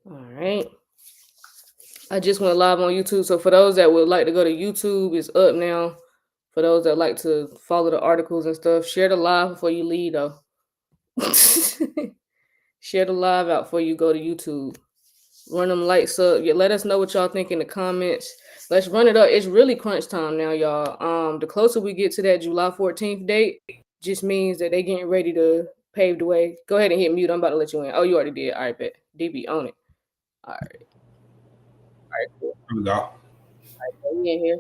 All right. I just went live on YouTube. So for those that would like to go to YouTube, it's up now. For those that like to follow the articles and stuff, share the live before you leave though. Share the live out before you go to YouTube. Run them lights up. Yeah, let us know what y'all think in the comments. Let's run it up. It's really crunch time now, y'all. The closer we get to that July 14th date, just means that they getting ready to pave the way. Go ahead and hit mute. I'm about to let you in. Oh, you already did. All right, bet. DB on it. All right. All right, cool. Here we go. So we in here.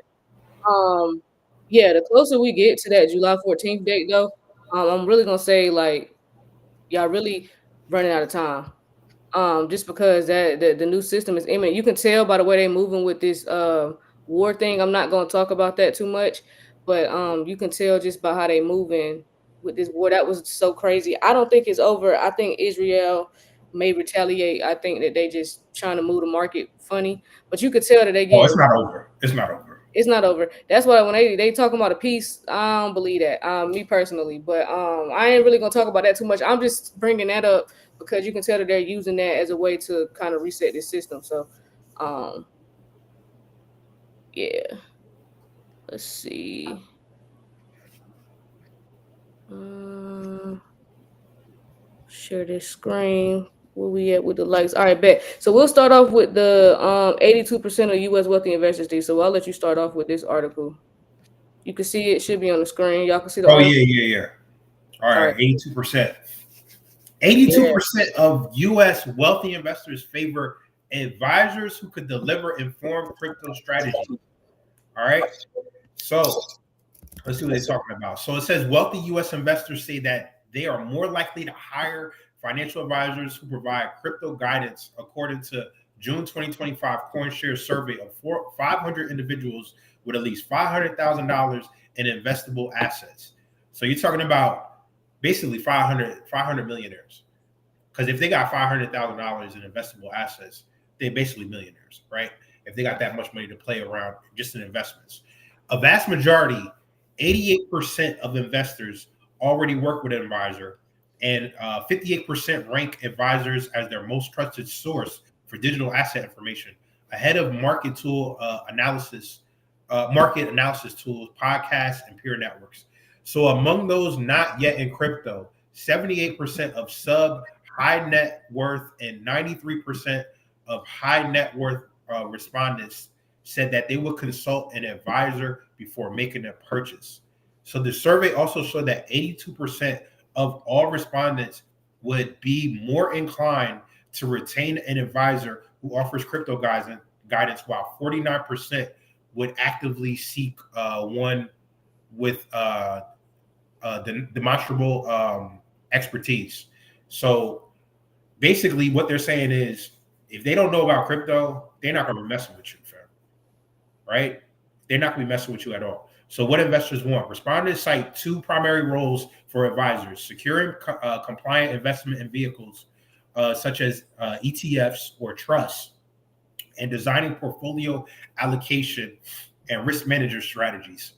Um, yeah, the closer we get to that July 14th date, though, I'm really gonna say like y'all really running out of time. Just because that the new system is imminent. You can tell by the way they're moving with this war thing. I'm not gonna talk about that too much, but you can tell just by how they moving with this war. That was so crazy. I don't think it's over. I think Israel may retaliate. I think that they just trying to move the market funny, but you could tell that they Oh, getting it's not over. It's not over. it's not over. That's why when they talking about a peace, I don't believe that. Me personally, but I ain't really gonna talk about that too much. I'm just bringing that up because you can tell that they're using that as a way to kind of reset this system. So, um, yeah. Let's see. Um, Share this screen. Where we at with the likes? All right, bet. So we'll start off with the 82% of U.S. wealthy investors. D. So I'll let you start off with this article. You can see it should be on the screen. Y'all can see the Oh article. yeah. All All right, right. 82%. Yeah. 82% of U.S. wealthy investors favor advisors who could deliver informed crypto strategy. All right. So let's see what they're talking about. So it says wealthy U.S. investors say that they are more likely to hire financial advisors who provide crypto guidance, according to June 2025 CoinShares survey of 500 individuals with at least $500,000 in investable assets. So you're talking about basically 500 millionaires. Because if they got $500,000 in investable assets, they're basically millionaires, right? If they got that much money to play around just in investments. A vast majority, 88% of investors already work with an advisor, and 58% rank advisors as their most trusted source for digital asset information, ahead of market analysis tools, podcasts, and peer networks. So among those not yet in crypto, 78% of sub high net worth and 93% of high net worth respondents said that they would consult an advisor before making a purchase. So the survey also showed that 82% of all respondents would be more inclined to retain an advisor who offers crypto guidance, while 49% would actively seek one with demonstrable expertise. So basically, what they're saying is, if they don't know about crypto, they're not going to be messing with you, fam. Right? They're not going to be messing with you at all. So, what investors want? Respondents cite two primary roles for advisors: securing compliant investment in vehicles, such as ETFs or trusts, and designing portfolio allocation and risk manager strategies,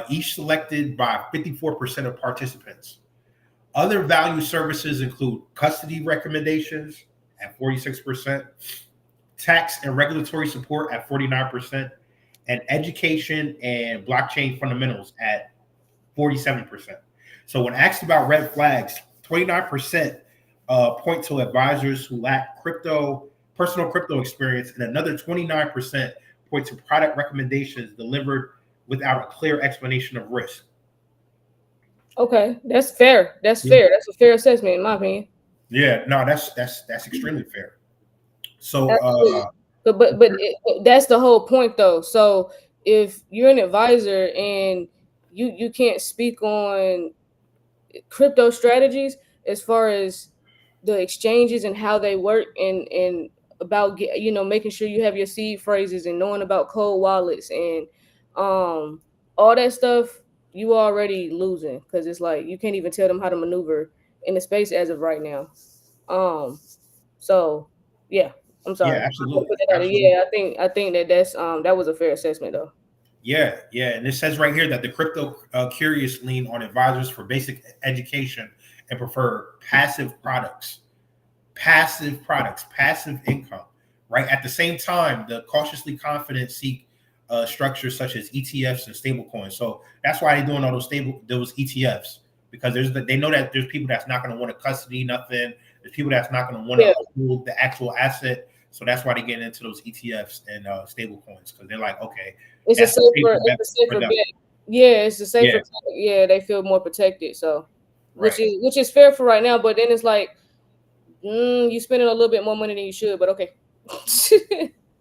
each selected by 54% of participants. Other value services include custody recommendations at 46%, tax and regulatory support at 49%, and education and blockchain fundamentals at 47%. So when asked about red flags, 29% point to advisors who lack personal crypto experience, and another 29% point to product recommendations delivered without a clear explanation of risk. Okay, that's fair. That's fair. That's a fair assessment, in my opinion. Yeah, no, that's extremely fair. So Absolutely. But that's the whole point, though. So if you're an advisor and you can't speak on crypto strategies as far as the exchanges and how they work and about making sure you have your seed phrases and knowing about cold wallets and um all that stuff, you already losing because it's like you can't even tell them how to maneuver in the space as of right now. um so yeah, I'm yeah, sorry. absolutely, absolutely. Yeah, I think that was a fair assessment though. Yeah, and it says right here that the crypto curious lean on advisors for basic education and prefer passive products. passive products, passive income, right? At the same time, the cautiously confident seek structures such as ETFs and stablecoins. So that's why they're doing all those ETFs, because they know that there's people that's not going to want to custody nothing. There's people that's not going to want to Yeah, hold the actual asset. So that's why they're getting into those ETFs and stablecoins, because they're like, okay, it's a that's the safer, safer bet it's a for safer them. bet. Yeah, it's a safer. Yeah, Yeah, they feel more protected. So, right. which is fair for right now. But then it's like, you spending a little bit more money than you should. But okay.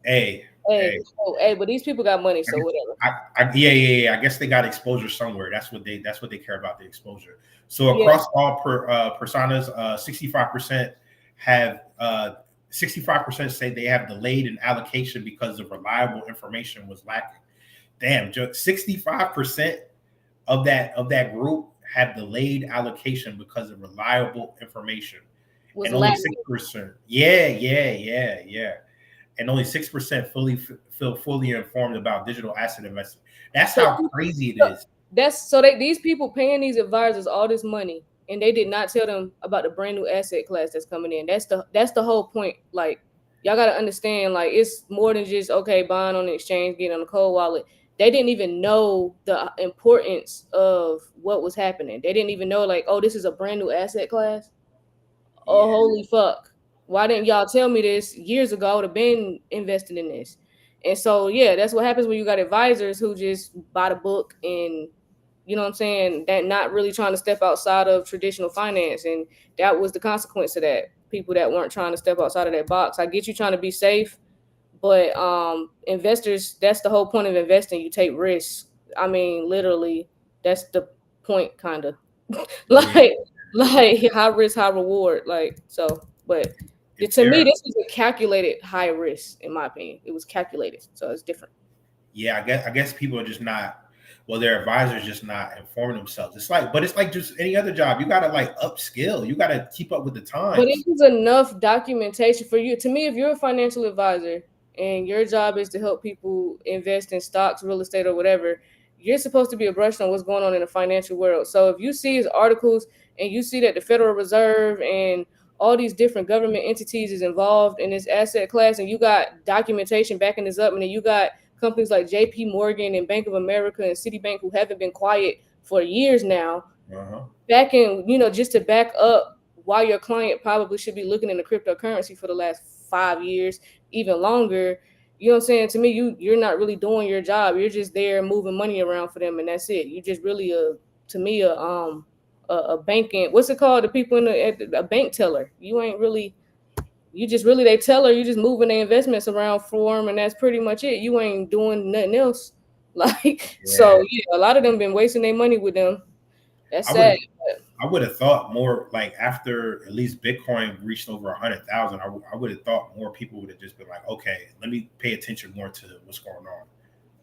Hey, Hey, hey, oh, hey, but these people got money, I so guess, whatever. yeah. I guess they got exposure somewhere. That's what they care about, the exposure. So Yeah, across all personas, 65% have 65% say they have delayed an allocation because of reliable information was lacking. Damn, 65% of that group have delayed allocation because of reliable information, was and only lacking. 6%. Yeah. And only 6% feel fully informed about digital asset investment. That's So how crazy it is. that's so they these people paying these advisors all this money, and they did not tell them about the brand new asset class that's coming in. That's the whole point. Like, y'all got to understand, like, it's more than just okay buying on the exchange, getting on the cold wallet. They didn't even know the importance of what was happening. They didn't even know, like, oh, this is a brand new asset class. Oh, Yeah, holy fuck. Why didn't y'all tell me this years ago? I would have been investing in this. And so, yeah, that's what happens when you got advisors who just buy the book and, you know what I'm saying, that not really trying to step outside of traditional finance. And that was the consequence of that. People that weren't trying to step outside of that box. I get you trying to be safe, but investors, that's the whole point of investing. You take risks. I mean, literally, that's the point, kind of. yeah. like like high risk, high reward. Like, so, but If to me, they're this was a calculated high risk, in my opinion. It was calculated, so it's different. Yeah, I guess people are just not. Well, their advisors just not informing themselves. But it's like just any other job. You gotta like upskill. You gotta keep up with the But it times. was enough documentation for you. To me, if you're a financial advisor and your job is to help people invest in stocks, real estate, or whatever, you're supposed to be abreast on what's going on in the financial world. So if you see his articles and you see that the Federal Reserve and all these different government entities is involved in this asset class, and you got documentation backing this up, and then you got companies like J.P. Morgan and Bank of America and Citibank who haven't been quiet for years now, Uh-huh. back in, just to back up why your client probably should be looking into cryptocurrency for the last 5 years, even longer. You know what I'm saying? To me, you're not really doing your job. You're just there moving money around for them, and that's it. You just really to me a banking, what's it called? The people in a bank teller. You ain't really, you just really they teller. You just moving their investments around for them, and that's pretty much it. You ain't doing nothing else. Like, so Yeah, yeah, a lot of them been wasting their money with them. That's I would sad. have. I would have thought more like after at least Bitcoin reached over 100,000. I would have thought more people would have just been like, okay, let me pay attention more to what's going on.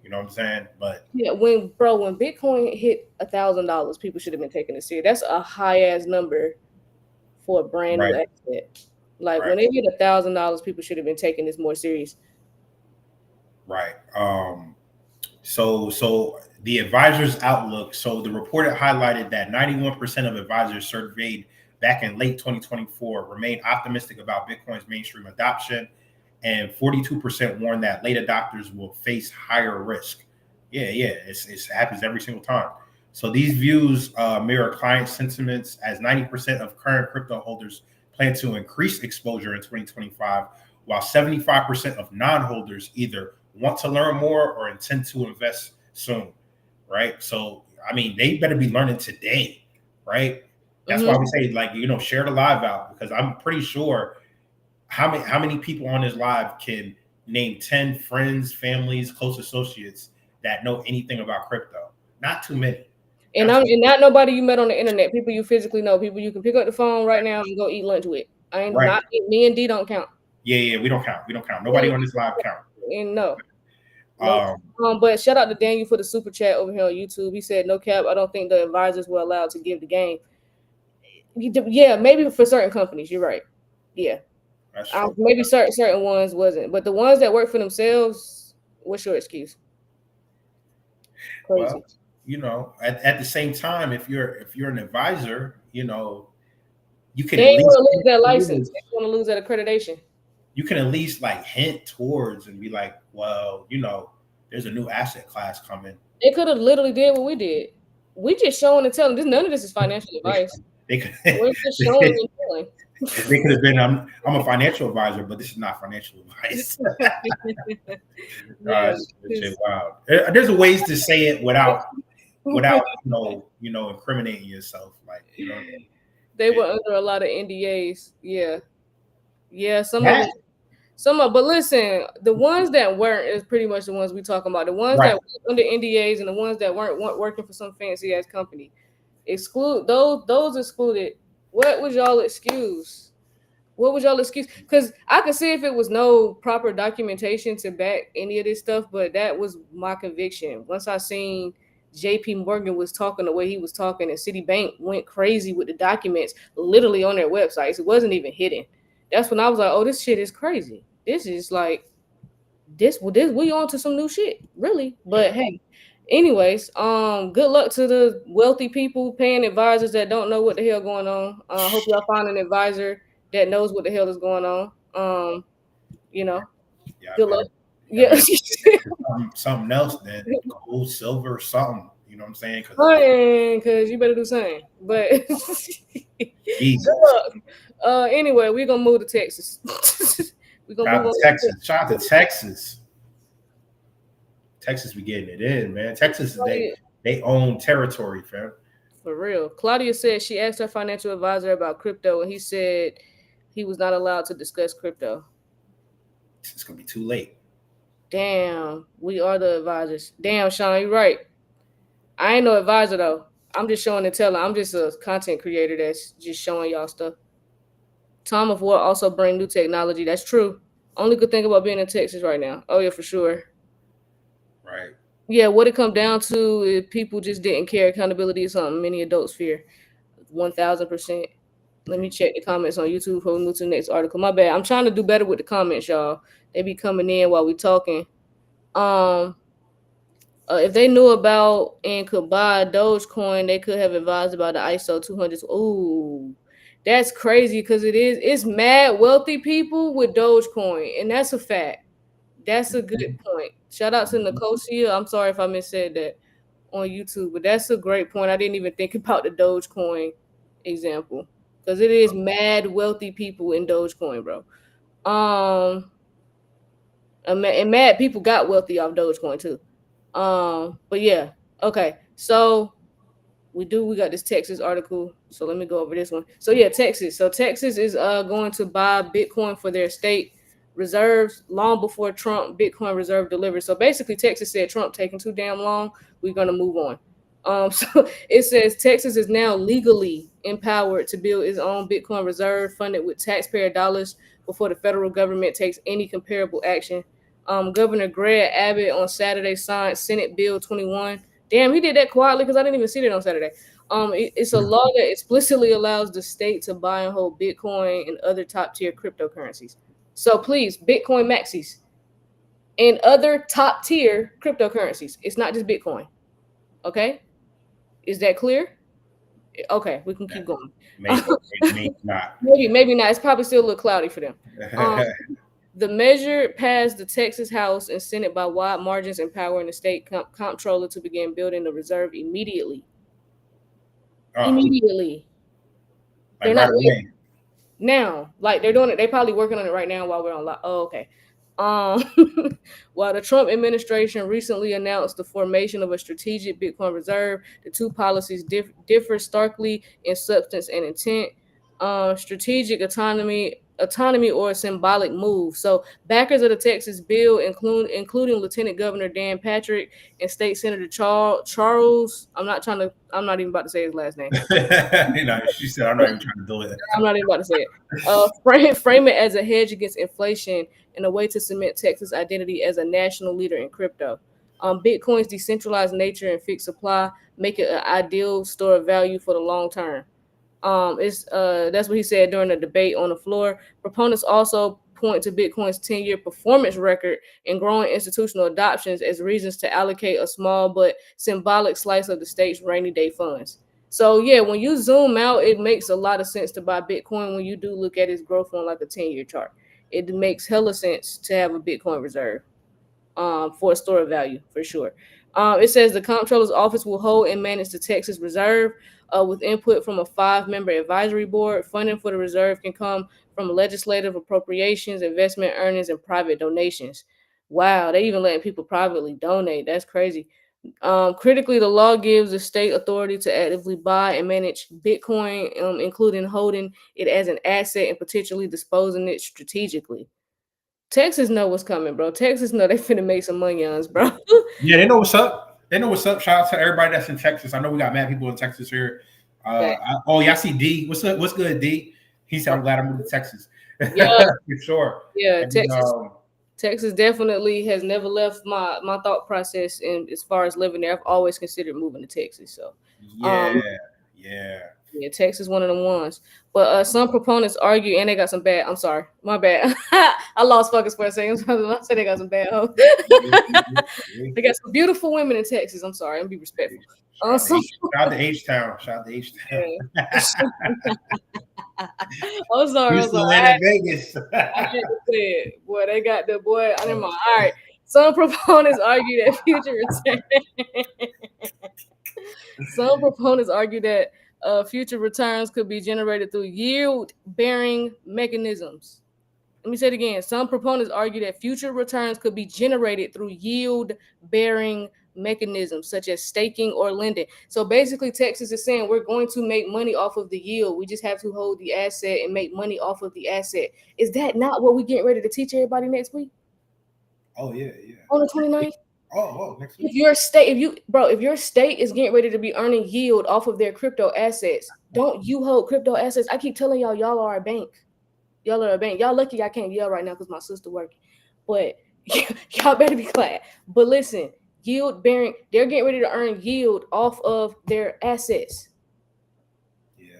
You know what I'm saying? But Yeah, when Bitcoin hit $1,000, people should have been taking it serious. That's a high ass number for a brand new right, asset. Like, right, when they hit $1,000, people should have been taking this more serious. right. So the advisors' outlook. So the report highlighted that 91% of advisors surveyed back in late 2024 remained optimistic about Bitcoin's mainstream adoption, and 42% warned that late adopters will face higher risk. Yeah, it happens every single time. So these views mirror client sentiments, as 90% of current crypto holders plan to increase exposure in 2025, while 75% of non-holders either want to learn more or intend to invest soon, right? So, I mean, they better be learning today, right? That's why Hmm. we say, like, share the live out, because I'm pretty sure how many people on this live can name 10 friends, families, close associates that know anything about crypto. Not too many. And Not I'm too many. and not nobody you met on the internet. People you physically know. People you can pick up the phone right now and go eat lunch with. I ain't Right. not me and D don't count. Yeah, we don't count. We don't count. Nobody And on this live count. no, no. Um, But shout out to Daniel for the super chat over here on YouTube. He said, "No cap. I don't think the advisors were allowed to give the game." Yeah, maybe for certain companies. You're right. Yeah, that's true. maybe certain ones wasn't, but the ones that work for themselves, what's your excuse? Well, Crazy. at the same time, if you're an advisor, you can They at ain't least want to lose hint that license. towards, They want to lose that accreditation. you can at least like hint towards and be like, well, there's a new asset class coming. They could have literally did what we did. We just showing and telling. This none of this is financial They, advice. they could We're just showing and telling. they could have been, I'm a financial advisor, but this is not financial advice. Yeah, This shit wild. There's ways to say it without incriminating yourself. Like, they were it, under a lot of NDAs. Yeah, yeah. Some of them. that But listen, the ones that weren't is pretty much the ones we talking about. The ones that right. were under NDAs and the ones that weren't working for some fancy ass company. Exclude those excluded. What was y'all excuse? What was y'all excuse? Because I could see if it was no proper documentation to back any of this stuff, but that was my conviction. Once I seen JP Morgan was talking the way he was talking, and Citibank went crazy with the documents literally on their websites. It wasn't even hidden. That's when I was like, oh, this shit is crazy. This is like this we on to some new shit, really. But Yeah. hey, anyways, good luck to the wealthy people paying advisors that don't know what the hell going on. Hope y'all find an advisor that knows what the hell is going on. You know, Yeah, good luck. better. Yeah, Yeah. better something else than gold, silver, something. You know what I'm saying? Because Cause you better do something. But good Jesus. luck. Anyway, we're gonna move to Texas. We're gonna Shout move out on to to Texas. Shout out to Texas. Texas be getting it in, man. Texas, Texas. they own territory, fam. For real. Claudia said she asked her financial advisor about crypto, and he said he was not allowed to discuss crypto. It's gonna be too late. Damn, we are the advisors. Damn, Sean, you're right. I ain't no advisor though. I'm just showing and telling. I'm just a content creator that's just showing y'all stuff. Time of War also bring new technology. That's true. Only good thing about being in Texas right now. Oh yeah, for sure. Right. Yeah, what it come down to is people just didn't care. Accountability is something many adults fear. 1,000%. Let me check the comments on YouTube before we move to the next article. My bad. I'm trying to do better with the comments, y'all. They be coming in while we talking. Um, if they knew about and could buy Dogecoin, they could have advised about the ISO 200. Ooh, that's crazy because it's mad wealthy people with Dogecoin, and that's a fact. That's a good point. Shout out to Nicosia. I'm sorry if I missaid that on YouTube, but that's a great point. I didn't even think about the Dogecoin example because it is mad wealthy people in Dogecoin, bro. And mad people got wealthy off Dogecoin too. But yeah, okay. So we got this Texas article. So let me go over this one. So yeah, Texas. So Texas is going to buy Bitcoin for their state reserves long before Trump Bitcoin reserve delivered. So basically Texas said Trump taking too damn long. We're gonna move on. So it says Texas is now legally empowered to build its own Bitcoin reserve funded with taxpayer dollars before the federal government takes any comparable action. Governor Greg Abbott on Saturday signed Senate Bill 21. Damn, he did that quietly because I didn't even see that on Saturday. It's a law that explicitly allows the state to buy and hold Bitcoin and other top tier cryptocurrencies. So please, Bitcoin maxis and other top tier cryptocurrencies. It's not just Bitcoin. Okay, is that clear? Okay, we can keep going. Maybe, maybe not. Maybe not. It's probably still a little cloudy for them. Um, The measure passed the Texas House and Senate by wide margins, empowering the state comptroller to begin building the reserve immediately. Oh, Immediately. They're like not right waiting away. now. Like they're doing it. They're probably working on it right now while we're on. Oh, okay. Um, while the Trump administration recently announced the formation of a strategic Bitcoin reserve, the two policies differ starkly in substance and intent. Strategic autonomy or a symbolic move. So backers of the Texas bill including Lieutenant Governor Dan Patrick and State Senator Charles. I'm not even about to say his last name. She said, I'm not even trying to do it. I'm not even about to say it. Frame it as a hedge against inflation and a way to cement Texas' identity as a national leader in crypto. Bitcoin's decentralized nature and fixed supply make it an ideal store of value for the long term. It's That's what he said during the debate on the floor. Proponents also point to Bitcoin's 10-year performance record and growing institutional adoptions as reasons to allocate a small but symbolic slice of the state's rainy day funds. So yeah, when you zoom out, it makes a lot of sense to buy Bitcoin when you do look at its growth on like a 10-year chart. It makes hella sense to have a Bitcoin reserve for a store of value for sure. It says the comptroller's office will hold and manage the Texas Reserve with input from a 5-member advisory board. Funding for the reserve can come from legislative appropriations, investment earnings, and private donations. Wow, they even letting people privately donate. That's crazy. Critically, the law gives the state authority to actively buy and manage Bitcoin, including holding it as an asset and potentially disposing it strategically. Texas know what's coming, bro. Texas know they finna make some money on us, bro. Yeah, they know what's up. They know what's up. Shout out to everybody that's in Texas. I know we got mad people in Texas here. But Oh, yeah, I see D. What's up? What's good, D? He said, I'm glad I moved to Texas. yeah, For sure. yeah, And then, Texas definitely has never left my thought process. And as far as living there, I've always considered moving to Texas. So, um, yeah, yeah. yeah, Texas one of them ones. But some proponents argue, and they got some bad. I'm sorry, my bad. I lost focus for a second. I said they got some bad hoes. They got some beautiful women in Texas. I'm sorry. I'm be respectful. Shout out to So, H, shout out to H Town. Shout out to H Town. yeah. I'm sorry. I'm Houston, sorry. Atlanta, Vegas. I had to say it. Boy, they got the boy. I never mind. All right. Some proponents argue that future return. Some proponents argue that future returns could be generated through yield-bearing mechanisms. Let me say it again. Some proponents argue that future returns could be generated through yield-bearing mechanisms such as staking or lending. So basically, Texas is saying we're going to make money off of the yield. We just have to hold the asset and make money off of the asset. Is that not what we getting ready to teach everybody next week Oh, yeah, yeah. on the 29th? Next week. If your state is getting ready to be earning yield off of their crypto assets, don't you hold crypto assets? I keep telling y'all, y'all are a bank. Y'all are a bank. Y'all lucky I can't yell right now because my sister working. But y'all better be glad. But listen, yield bearing, they're getting ready to earn yield off of their assets. Yeah.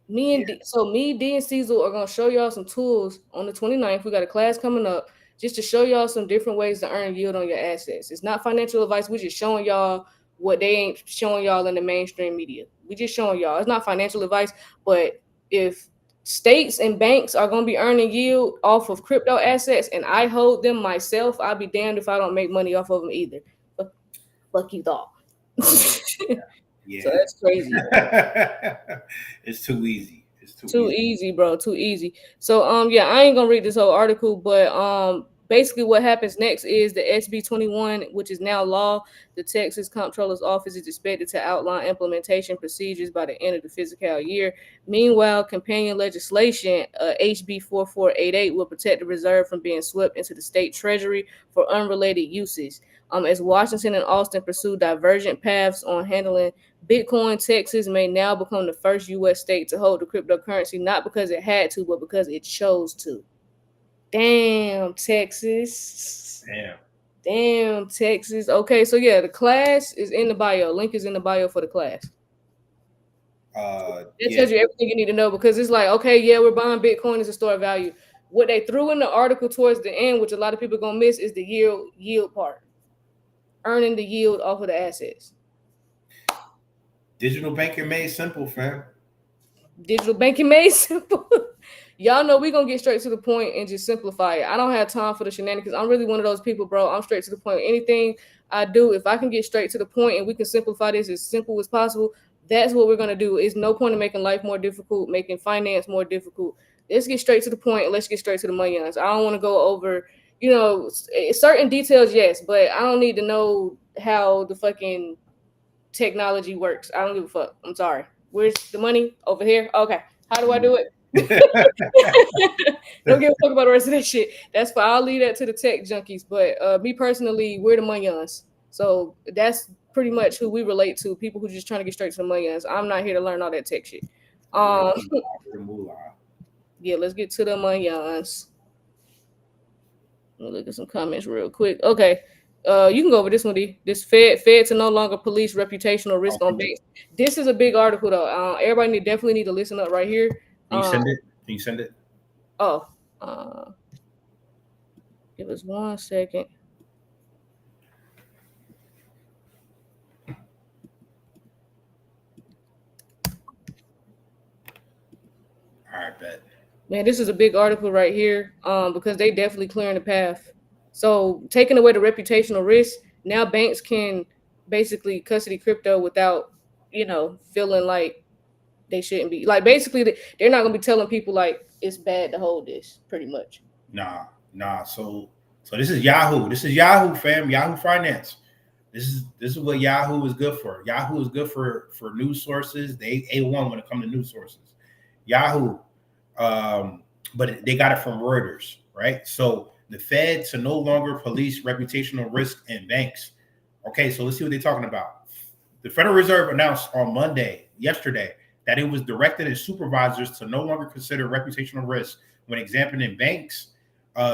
Me, D, and Cecil are gonna show y'all some tools on the 29th. We got a class coming up just to show y'all some different ways to earn yield on your assets. It's not financial advice. We're just showing y'all what they ain't showing y'all in the mainstream media. We just showing y'all. It's not financial advice, but if states and banks are gonna be earning yield off of crypto assets, and I hold them myself, I'll be damned if I don't make money off of them either. Fuck you, thought. Yeah. So that's crazy. It's too easy. It's too Too easy. easy, bro. Too easy. So yeah, I ain't gonna read this whole article, but basically what happens next is the SB 21, which is now law. The Texas Comptroller's Office is expected to outline implementation procedures by the end of the fiscal year. Meanwhile, companion legislation, HB 4488, will protect the reserve from being swept into the state treasury for unrelated uses. As Washington and Austin pursue divergent paths on handling Bitcoin, Texas may now become the first U.S. state to hold the cryptocurrency, not because it had to, but because it chose to. Damn, Texas. Damn. Damn, Texas. Okay, so yeah, the class is in the bio. Link is in the bio for the class. It Yeah. tells you everything you need to know because it's like, okay, yeah, we're buying Bitcoin as a store of value. What they threw in the article towards the end, which a lot of people are gonna miss, is the yield part. Earning the yield off of the assets. Digital banking made simple, fam. Digital banking made simple. Y'all know we gonna get straight to the point and just simplify it. I don't have time for the shenanigans. I'm really one of those people, bro. I'm straight to the point. Anything I do, if I can get straight to the point and we can simplify this as simple as possible, that's what we're gonna do. It's no point in making life more difficult, making finance more difficult. Let's get straight to the point and let's get straight to the money. I don't want to go over, certain details, yes, but I don't need to know how the fucking technology works. I don't give a fuck. I'm sorry. Where's the money? Over here. Okay. How do I do it? Don't give a fuck about the rest of that shit. That's fine. I'll leave that to the tech junkies. But me personally, we're the moneyons. So that's pretty much who we relate to. People who just trying to get straight to the moneyons. I'm not here to learn all that tech shit. Um, yeah, let's get to the moneyons. Let me look at some comments real quick. Okay. You can go over this one, D. This Fed to no longer police reputational risk on banks. This is a big article, though. Everybody definitely need to listen up right here. Can you send it? Can you send it? Oh, give us 1 second. Man, this is a big article right here, because they definitely clearing the path. So taking away the reputational risk, now banks can basically custody crypto without, feeling like they shouldn't be. Like basically, they're not gonna be telling people like it's bad to hold this. Pretty much. Nah, nah. So this is Yahoo. This is Yahoo, fam. Yahoo Finance. This is what Yahoo is good for. Yahoo is good for news sources. They A1 when it comes to news sources. Yahoo, um, but they got it from Reuters, right? So the Fed to no longer police reputational risk in banks. Okay, so let's see what they're talking about. The Federal Reserve announced on Monday, yesterday, that it was directed its supervisors to no longer consider reputational risk when examining banks,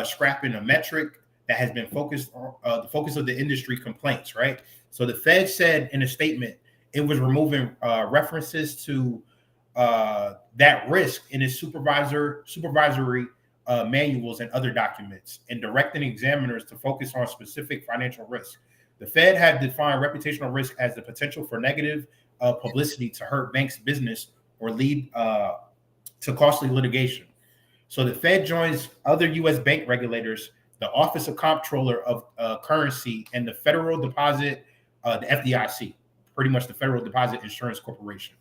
scrapping a metric that has been focused on the focus of the industry complaints, right? So the Fed said in a statement it was removing references to that risk in its supervisory manuals and other documents, and directing examiners to focus on specific financial risk. The Fed had defined reputational risk as the potential for negative publicity to hurt banks' business or lead to costly litigation. So the Fed joins other U.S. bank regulators, the Office of Comptroller of Currency, and the Federal Deposit, the FDIC, pretty much the Federal Deposit Insurance Corporation,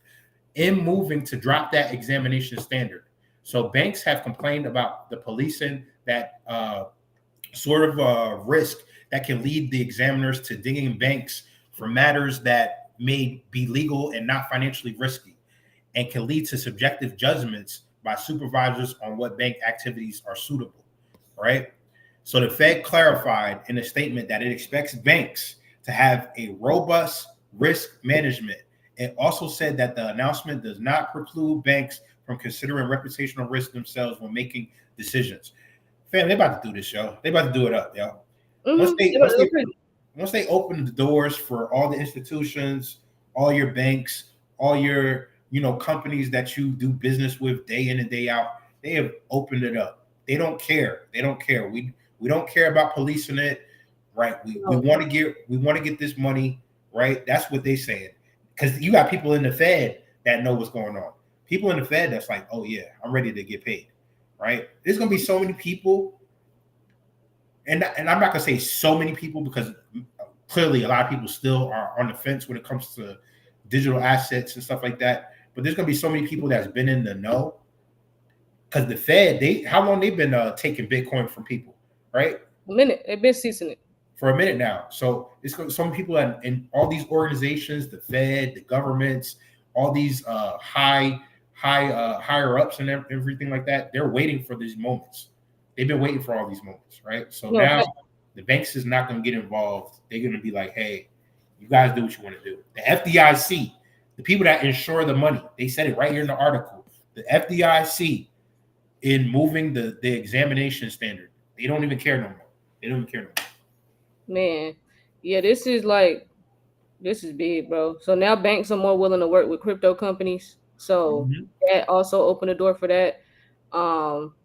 in moving to drop that examination standard. So banks have complained about the policing that sort of risk that can lead the examiners to dinging banks for matters that may be legal and not financially risky, and can lead to subjective judgments by supervisors on what bank activities are suitable, right? So the Fed clarified in a statement that it expects banks to have a robust risk management. It also said that the announcement does not preclude banks from considering reputational risk themselves when making decisions. Fam, they about to do this, yo. They about to do it up, yo. Once they once they Mm-hmm. once they open the doors for all the institutions, all your banks, all your companies that you do business with day in and day out, they have opened it up. They don't care. They don't care. We don't care about policing it, right? We No. want to get this money, right? That's what they saying. Because you got people in the Fed that know what's going on. People in the Fed that's like, oh yeah, I'm ready to get paid, right? There's gonna be so many people, and I'm not gonna say so many people because clearly a lot of people still are on the fence when it comes to digital assets and stuff like that. But there's gonna be so many people that's been in the know because the Fed, they how long they've been taking Bitcoin from people, right? A minute. They've been ceasing it. For a minute now. So it's some people in all these organizations, the Fed, the governments, all these higher ups and everything like that. They're waiting for these moments. They've been waiting for all these moments, right? So No. now the banks is not going to get involved. They're going to be like, hey, you guys do what you want to do. The FDIC, the people that insure the money, they said it right here in the article. The FDIC in moving the examination standard, they don't even care no more. They don't even care no more. Man, yeah, this is big, bro. So now banks are more willing to work with crypto companies. So Mhm. that also opened the door for that. Um,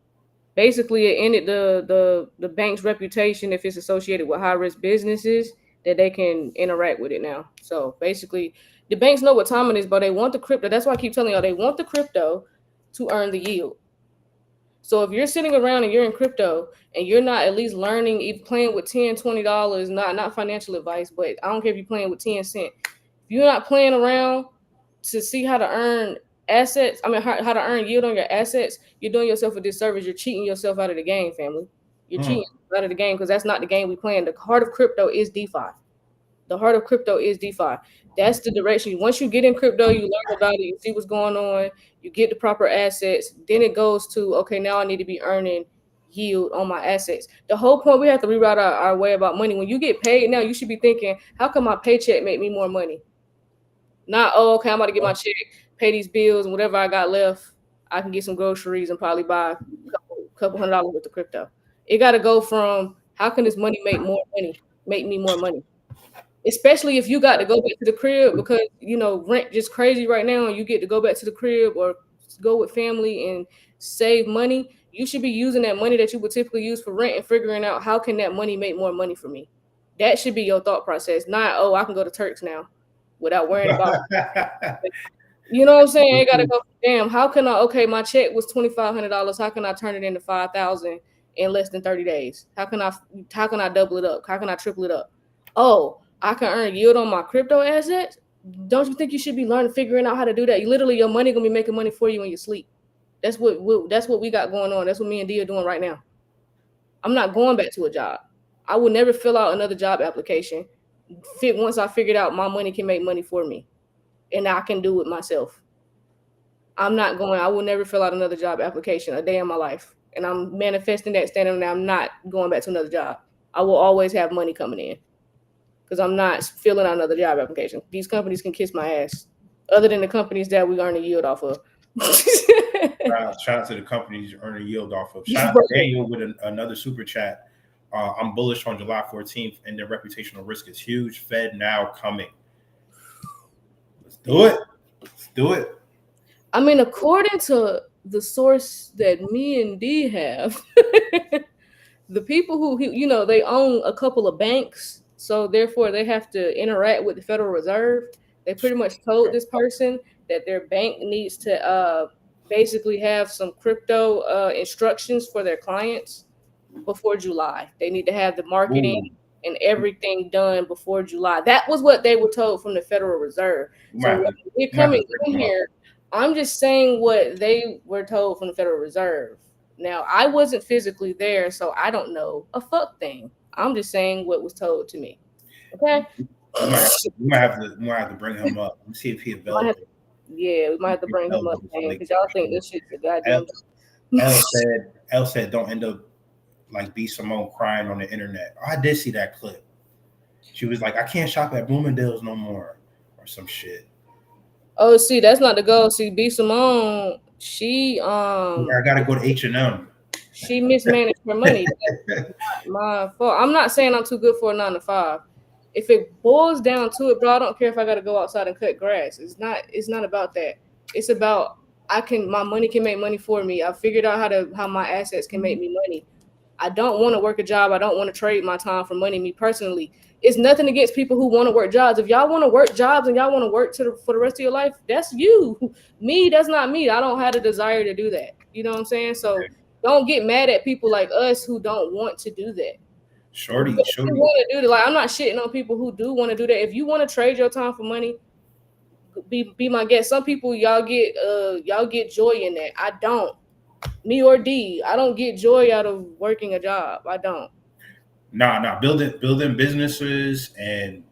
Basically, it ended the bank's reputation if it's associated with high risk businesses that they can interact with it now. So basically, the banks know what time it is, but they want the crypto. That's why I keep telling y'all they want the crypto to earn the yield. So if you're sitting around and you're in crypto and you're not at least learning, even playing with $10, $20, not financial advice, but I don't care if you're playing with 10 cent. If you're not playing around to see how to earn assets, I mean how to earn yield on your assets, you're doing yourself a disservice. You're cheating yourself out of the game, family. You're cheating Mm. out of the game because that's not the game we playing. The heart of crypto is DeFi. The heart of crypto is DeFi. That's the direction. Once you get in crypto, you learn about it, you see what's going on, you get the proper assets. Then it goes to, okay, now I need to be earning yield on my assets. The whole point, we have to rewrite our way about money. When you get paid now, you should be thinking, how can my paycheck make me more money? Not, oh, okay, I'm about to get my check, pay these bills, and whatever I got left, I can get some groceries and probably buy a couple $100 worth of crypto. It got to go from, how can this money make me more money? Especially if you got to go back to the crib because rent just crazy right now, and you get to go back to the crib or go with family and save money. You should be using that money that you would typically use for rent and figuring out how can that money make more money for me. That should be your thought process, not, oh, I can go to Turks now without worrying about You know what I'm saying? I gotta go. Damn, how can I? Okay, my check was $2,500. How can I turn it into 5,000 in less than 30 days? How can I? How can I double it up? How can I triple it up? Oh, I can earn yield on my crypto assets. Don't you think you should be learning, figuring out how to do that? You literally, your money gonna be making money for you when you sleep. That's what we got going on. That's what me and D are doing right now. I'm not going back to a job. I will never fill out another job application. Once I figured out my money can make money for me, and I can do it myself. I'm not going. I will never fill out another job application a day in my life, and I'm manifesting that standing. And I'm not going back to another job. I will always have money coming in because I'm not filling out another job application. These companies can kiss my ass. Other than the companies that we earn a yield off of. Shout out to the companies earning yield off of. Shout out to Daniel with another super chat. I'm bullish on July 14th, and the reputational risk is huge. Fed now coming. Let's do it. Let's do it. I mean, according to the source that me and D have, the people who they own a couple of banks, so therefore they have to interact with the Federal Reserve. They pretty much told this person that their bank needs to basically have some crypto instructions for their clients before July. They need to have the marketing Ooh, and everything done before July. That was what they were told from the Federal Reserve. So when we're we might have coming to bring in them up. here, I'm just saying what they were told from the Federal Reserve. Now, I wasn't physically there, so I don't know a fuck thing. I'm just saying what was told to me. Okay? We might have to bring him up. Let me see if he's available. Yeah, we might have to bring him up, man, because y'all think this shit's a goddamn. L said, don't end up like B Simone crying on the internet. Oh, I did see that clip. She was like, I can't shop at Bloomingdale's no more, or some shit. Oh, see, that's not the goal. See, B Simone, I gotta go to H&M. she mismanaged her money. That's not my fault. I'm not saying I'm too good for a 9 to 5. If it boils down to it, bro, I don't care if I gotta go outside and cut grass. It's not about that. It's about my money can make money for me. I figured out how my assets can make me money. I don't want to work a job. I don't want to trade my time for money. Me personally, it's nothing against people who want to work jobs. If y'all want to work jobs and y'all want to work for the rest of your life, that's you. Me, that's not me. I don't have the desire to do that. You know what I'm saying? So don't get mad at people like us who don't want to do that. Shorty. If you want to do that, like I'm not shitting on people who do want to do that. If you want to trade your time for money, be my guest. Some people y'all get joy in that. I don't. Me or D, I don't get joy out of working a job. I don't. Nah. Building businesses and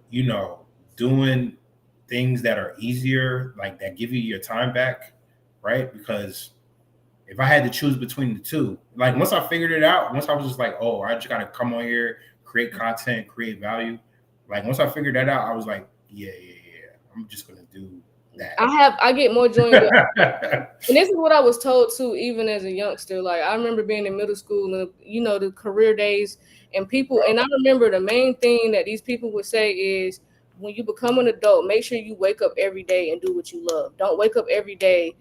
doing things that are easier, like that give you your time back, right? Because if I had to choose between the two, like once I figured it out, once I was just like, oh, I just gotta come on here, create content, create value. Like once I figured that out, I was like, yeah. I'm just gonna do that. I get more joy in and this is what I was told too, even as a youngster. Like I remember being in middle school and the career days and people, and I remember the main thing that these people would say is when you become an adult, make sure you wake up every day and do what you love. Don't wake up every day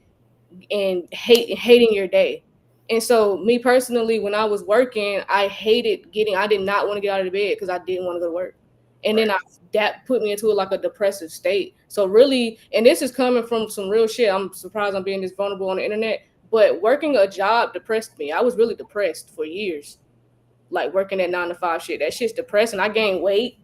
and hating your day. And so me personally, when I was working, I did not want to get out of the bed because I didn't want to go to work. And then that put me into like a depressive state. So really, and this is coming from some real shit. I'm surprised I'm being this vulnerable on the internet, but working a job depressed me. I was really depressed for years. Like working that 9 to 5 shit. That shit's depressing. I gained weight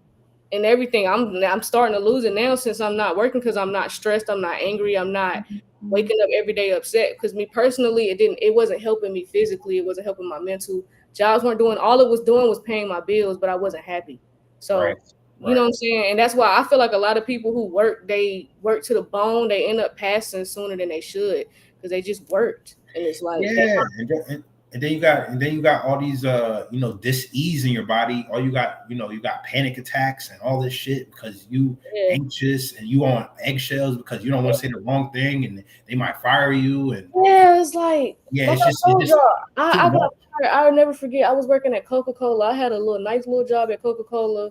and everything. I'm starting to lose it now since I'm not working because I'm not stressed. I'm not angry. I'm not waking up every day upset. Because me personally, it wasn't helping me physically. It wasn't helping my mental. Jobs weren't doing. All it was doing was paying my bills, but I wasn't happy. So you know what I'm saying? And that's why I feel like a lot of people who they work to the bone. They end up passing sooner than they should because they just worked. And it's like and then you got all these dis-ease in your body. Or you got panic attacks and all this shit because you anxious and you on eggshells because you don't want to say the wrong thing and they might fire you. And it's like it's just I got fired. I'll never forget. I was working at Coca-Cola. I had a nice little job at Coca-Cola,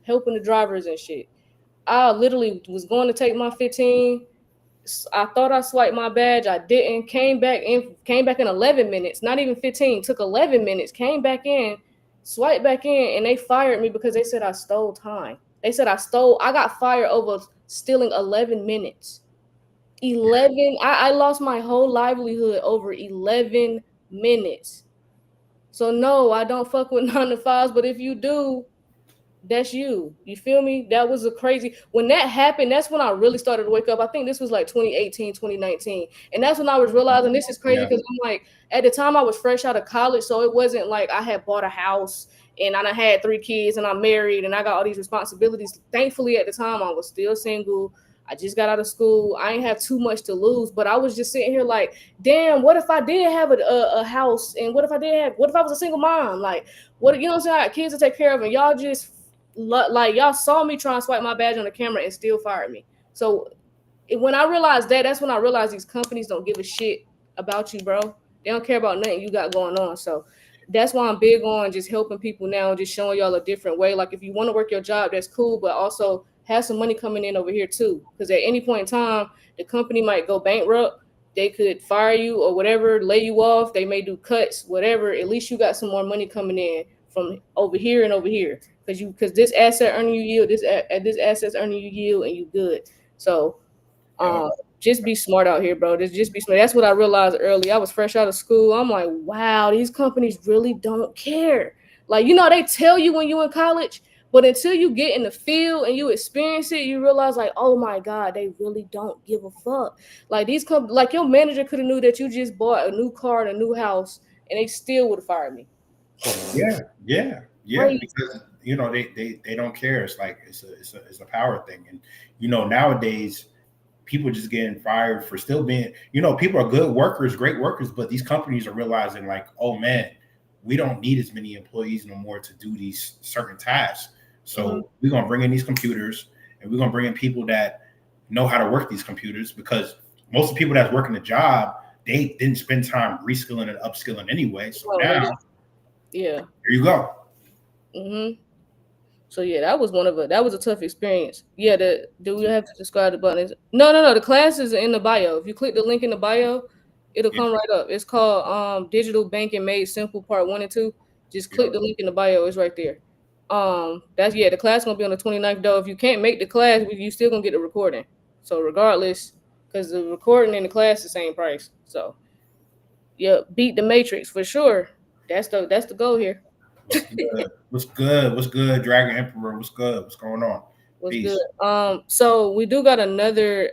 helping the drivers and shit. I literally was going to take my 15. I thought I swiped my badge. I didn't. Came back in 11 minutes. Not even 15. Took 11 minutes. Came back in, swiped back in, and they fired me because they said I stole time. They said I got fired over stealing 11 minutes. Yeah. 11. I lost my whole livelihood over 11 minutes. So no, I don't fuck with 9 to 5s. But if you do, that's you. You feel me? That was a crazy when that happened. That's when I really started to wake up. I think this was like 2018, 2019. And that's when I was realizing this is crazy Yeah. because I'm like, at the time I was fresh out of college. So it wasn't like I had bought a house and I had 3 kids and I'm married and I got all these responsibilities. Thankfully, at the time I was still single. I just got out of school. I ain't have too much to lose, but I was just sitting here like, damn, what if I did have a house? And what if I was a single mom? Like, what, you know what I'm saying? I got kids to take care of, and y'all just like y'all saw me try and swipe my badge on the camera and still fired me. So when I realized that, that's when I realized these companies don't give a shit about you, bro. They don't care about nothing you got going on. So that's why I'm big on just helping people now, just showing y'all a different way. Like if you want to work your job, that's cool, but also have some money coming in over here too. Because at any point in time, the company might go bankrupt. They could fire you or whatever, lay you off. They may do cuts, whatever. At least you got some more money coming in from over here and over here. Because this asset earning you yield, this asset's earning you yield, and you good. So Yep. um, just be smart out here, bro. Just be smart. That's what I realized early. I was fresh out of school. I'm like, wow, these companies really don't care. Like, they tell you when you're in college, but until you get in the field and you experience it, you realize, like, oh my God, they really don't give a fuck. Like like your manager could have knew that you just bought a new car and a new house, and they still would have fired me. Yeah. Yeah. Yeah. Crazy. Because they don't care. It's like it's a power thing, and nowadays people just getting fired for still being. People are good workers, great workers, but these companies are realizing like, oh man, we don't need as many employees no more to do these certain tasks. Hmm. So we're gonna bring in these computers, and we're gonna bring in people that know how to work these computers because most of the people that's working the job they didn't spend time reskilling and upskilling anyway. So Oh, now yeah. here you go. Hmm. So yeah, that was a tough experience. Yeah, do we have to describe the buttons? No, no, no. The class is in the bio. If you click the link in the bio, it'll Yeah, come right up. It's called Digital Banking Made Simple Part 1 and 2. Just yeah. click the link in the bio. It's right there. That's the class gonna be on the 29th though. If you can't make the class, you still gonna get the recording. So regardless, because the recording and the class is the same price. So yeah, beat the matrix for sure. That's the goal here. What's good? What's good? What's good? Dragon Emperor. What's good? What's going on? Was good. Peace. So we do got another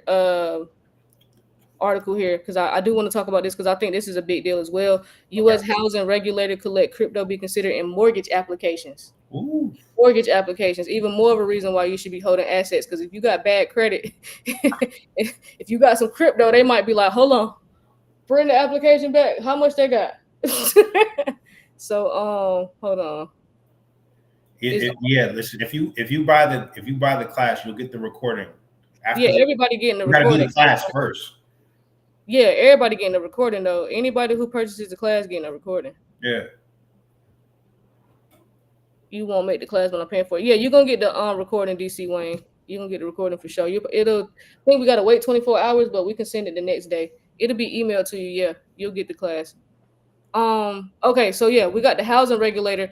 article here because I do want to talk about this because I think this is a big deal as well. Okay. U.S. housing regulator could let crypto be considered in mortgage applications. Ooh. Mortgage applications, even more of a reason why you should be holding assets. Because if you got bad credit, if you got some crypto, they might be like, "Hold on, bring the application back. How much they got?" So, hold on. Is Yeah. Listen, if you buy the class, you'll get the recording. Yeah, After you everybody getting the got to do recording. the class first. Yeah, everybody getting a recording though. Anybody who purchases the class getting a recording. Yeah. You won't make the class when I'm paying for it. Yeah, you're gonna get the recording, DC Wayne. You're gonna get the recording for sure. It'll I think we gotta wait 24 hours, but we can send it the next day. It'll be emailed to you. Yeah, you'll get the class. Okay, so yeah, we got the housing regulator.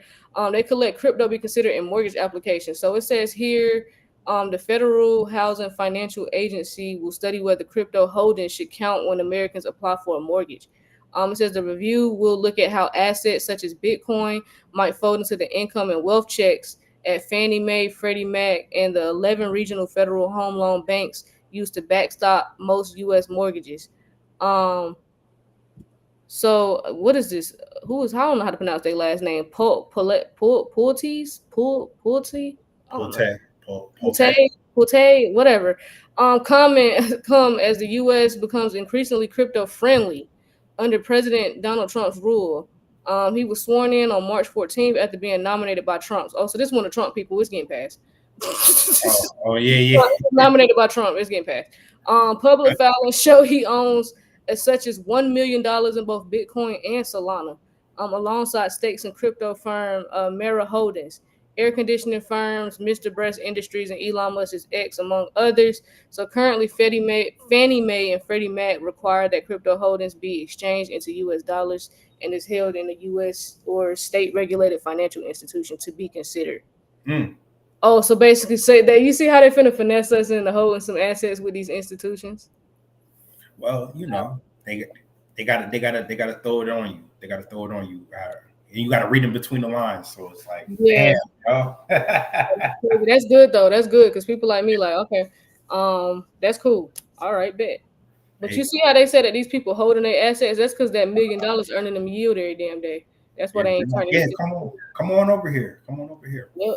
They could let crypto be considered in mortgage applications. So it says here, the Federal Housing Financial Agency will study whether crypto holdings should count when Americans apply for a mortgage. It says the review will look at how assets such as Bitcoin might fold into the income and wealth checks at Fannie Mae, Freddie Mac, and the 11 regional federal home loan banks used to backstop most U.S. mortgages. Um, so what is this? I don't know how to pronounce their last name. Pultees? I don't know. Pote. Pulte, Pote. Whatever. Comment come as the U.S. becomes increasingly crypto friendly under President Donald Trump's rule. He was sworn in on March 14th after being nominated by Trump. Oh, so this one of Trump people is getting passed. Oh yeah, Nominated by Trump, it's getting passed. yeah. Public filings show he owns as such as $1 million in both Bitcoin and Solana, alongside stakes in crypto firm Mara Holdings, air conditioning firms, Mr. Breast Industries, and Elon Musk's X, among others. So currently, Fannie Mae and Freddie Mac require that crypto holdings be exchanged into U.S. dollars and is held in a U.S. or state-regulated financial institution to be considered. Mm. Oh, so basically, say that you see how they finna finesse us into holding some assets with these institutions. Well, they gotta throw it on you. They gotta throw it on you, and you gotta read them between the lines. So it's like, Yeah, damn, yo. that's good though. That's good because people like me, like, okay, that's cool. All right, bet. But you Hey, see how they said that these people holding their assets? That's because that $1 million earning them yield every damn day. That's why they they're ain't like, turning yeah, it. come on over here, come on over here. Yep.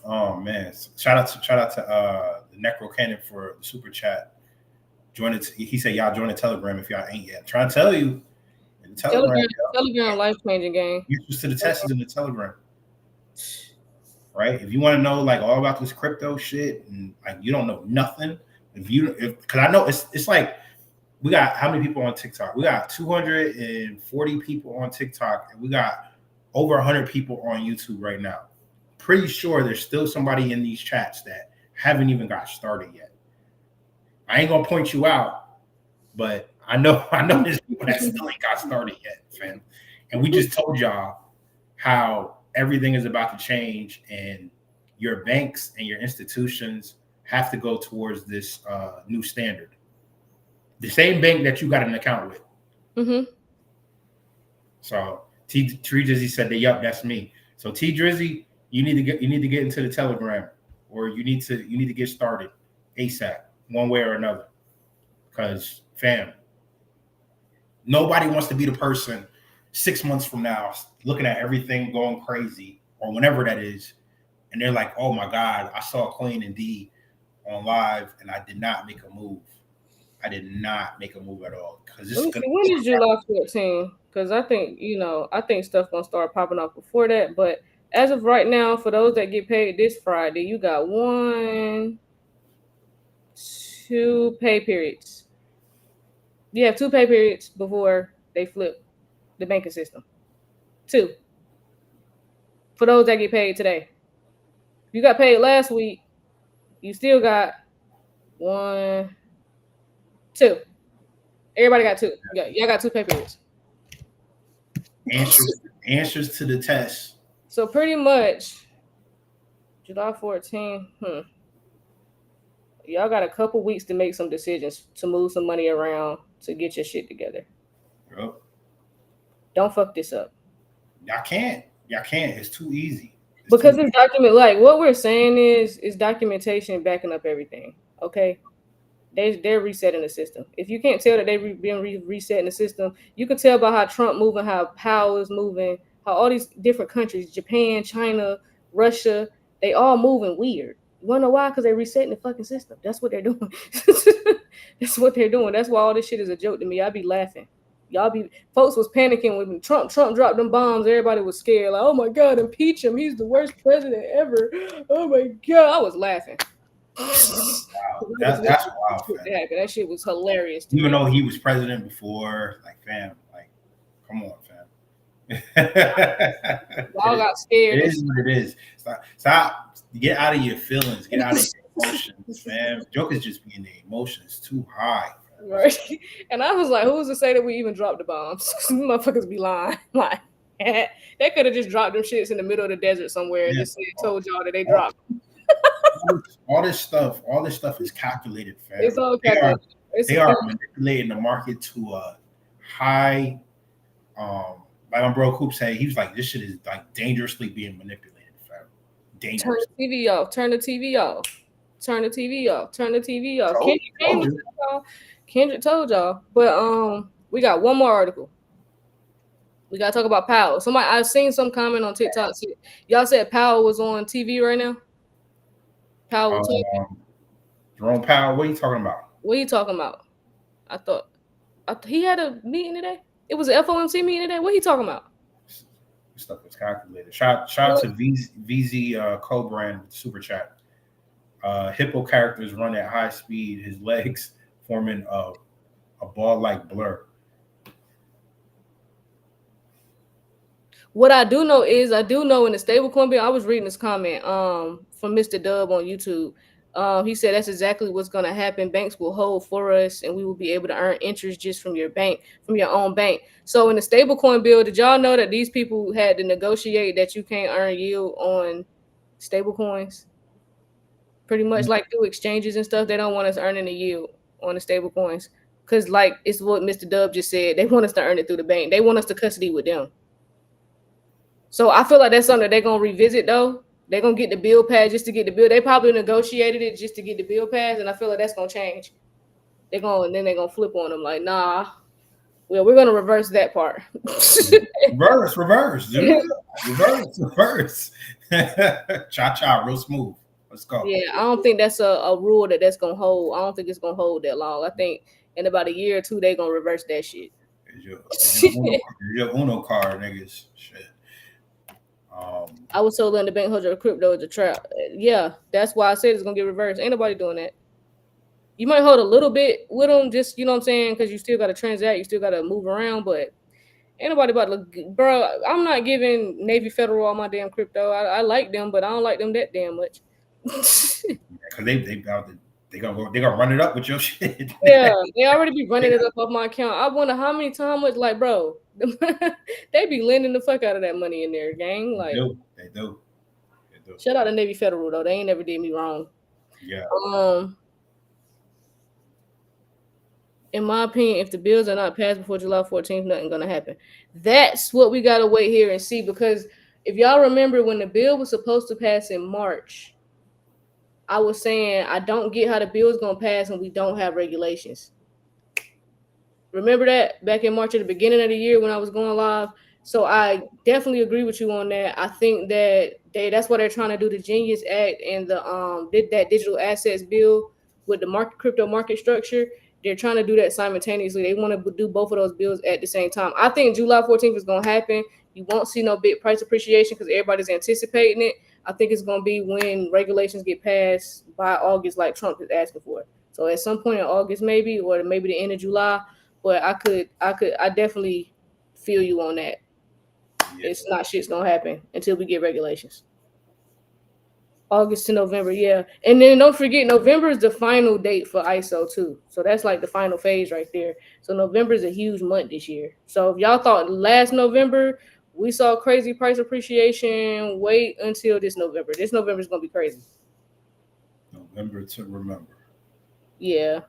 Oh man, shout out to the Necro Cannon for the super chat. Join it. He said y'all join the Telegram if y'all ain't yet. Trying to tell you in the Telegram, Telegram, Telegram, life changing game. answers to the tests is in the Telegram. Right? If you want to know like all about this crypto shit and like you don't know nothing, if because I know it's like we got how many people on TikTok? We got 240 people on TikTok and we got over 100 people on YouTube right now. Pretty sure there's still somebody in these chats that haven't even got started yet. I ain't gonna point you out, but I know there's people that still ain't got started yet, fam. And we just told y'all how everything is about to change and your banks and your institutions have to go towards this new standard. The same bank that you got an account with. Mm-hmm. So T Drizzy said that, yup, that's me. So T Drizzy, you need to get into the Telegram or you need to get started ASAP, one way or another. Because fam, nobody wants to be the person 6 months from now looking at everything going crazy or whenever that is, and they're like, "Oh my God, I saw Queen and D on live, and I did not make a move. I did not make a move at all because this Let is me gonna." see. When is July 14? Because I think, I think stuff gonna start popping off before that. But as of right now, for those that get paid this Friday, you got one, two pay periods. You have two pay periods before they flip the banking system. Two for those that get paid today. You got paid last week. You still got one, two. Everybody got two. Yeah, y'all got two pay periods. Answers to the test. So pretty much July 14. Y'all got a couple weeks to make some decisions to move some money around to get your shit together. Bro, Don't fuck this up. y'all can't. Y'all can't. It's too easy. It's Because too it's document like what we're saying is documentation backing up everything. Okay. They're resetting the system. If you can't tell that they've been resetting the system, you can tell by how Trump moving, how Powell is moving, how all these different countries, Japan, China, Russia, they all moving weird. You wanna know why? Because they're resetting the fucking system. That's what they're doing. That's what they're doing. That's why all this shit is a joke to me. I be laughing. Y'all be folks was panicking when Trump dropped them bombs. Everybody was scared, like, oh my god, impeach him. He's the worst president ever. Oh my god, I was laughing. wild. I was That's waiting wild, for it fam. to happen. That shit was hilarious to Even me. though he was president before, like fam, like come on, fam. Y'all got scared It and is what it is. Stop. Get out of your feelings. Get out of your emotions, man. Joker's just being the emotions too high. right. And I was like, who's to say that we even dropped the bombs? Motherfuckers be lying. Like they could have just dropped them shits in the middle of the desert somewhere and Yeah. just said, told y'all that they All, dropped. all this stuff is calculated, It's fam. all calculated. It's They a are manipulating the market to a high. Like my bro Coop said, he was like, this shit is like dangerously being manipulated, fam. turn Dangerous. the TV off. Turn the TV off. Turn the TV off. Turn the TV off. Kendrick came Told to you. tell y'all. Kendrick told y'all. But we got one more article. We gotta talk about Powell. Somebody I've seen some comment on TikTok. Y'all said Powell was on TV right now. Powell talking. Um, Jerome Powell, what are you talking about? What are you talking about? I thought, he had a meeting today. It was an FOMC meeting today. What are you talking about? This stuff is calculated. Shout out to VZ co-brand super chat. Hippo characters run at high speed, his legs forming a ball like blur. What I do know is I do know in the stablecoin bill. I was reading this comment from Mr. Dub on YouTube. He said that's exactly what's going to happen. Banks will hold for us, and we will be able to earn interest just from your bank, from your own bank. So in the stablecoin bill, did y'all know that these people had to negotiate that you can't earn yield on stablecoins? Pretty much like through exchanges and stuff, they don't want us earning a yield on the stablecoins. Because, like, it's what Mr. Dub just said. They want us to earn it through the bank. They want us to custody with them. So I feel like that's something that they're going to revisit, though. They're going to get the bill passed just to get the bill. They probably negotiated it just to get the bill passed, and I feel like that's going to change. They're going, and then they're going to flip on them like, nah, well, we're going to reverse that part. reverse, dude. reverse. Cha-cha, real smooth. Let's go. Yeah, I don't think that's a rule that's gonna hold. I don't think it's gonna hold that long. I think in about a year or two they're gonna reverse that shit. Your Uno card, niggas. Shit. I was told in the bank holder of crypto is a trap. Yeah, that's why I said it's gonna get reversed. Ain't nobody doing that. You might hold a little bit with them, just you know what I'm saying, because you still gotta transact, you still gotta move around, but ain't nobody about to look, bro. I'm not giving Navy Federal all my damn crypto. I like them, but I don't like them that damn much. Because they gonna run it up with your shit. Yeah, they already be running it up off my account. I wonder how many times, like, bro, they be lending the fuck out of that money in there, gang. Like, They do. Shout out to Navy Federal though. They ain't never did me wrong. Yeah. In my opinion, if the bills are not passed before July 14th, nothing gonna happen. That's what we gotta wait here and see, because if y'all remember when the bill was supposed to pass in March, I was saying I don't get how the bill is gonna pass and we don't have regulations. Remember that back in March at the beginning of the year when I was going live? So I definitely agree with you on that. I think that that's what they're trying to do, the Genius Act and the did that digital assets bill with the crypto market structure. They're trying to do that simultaneously. They want to do both of those bills at the same time. I think July 14th is going to happen. You won't see no big price appreciation because everybody's anticipating it. I think it's going to be when regulations get passed by August, like Trump is asking for. So at some point in August, maybe, or maybe the end of July. But I definitely feel you on that. Yeah. It's not shit's gonna happen until we get regulations. August to November, yeah. And then don't forget, November is the final date for ISO too. So that's like the final phase right there. So November is a huge month this year. So if y'all thought last November we saw crazy price appreciation, wait until this November. This November is gonna be crazy. November to remember. Yeah.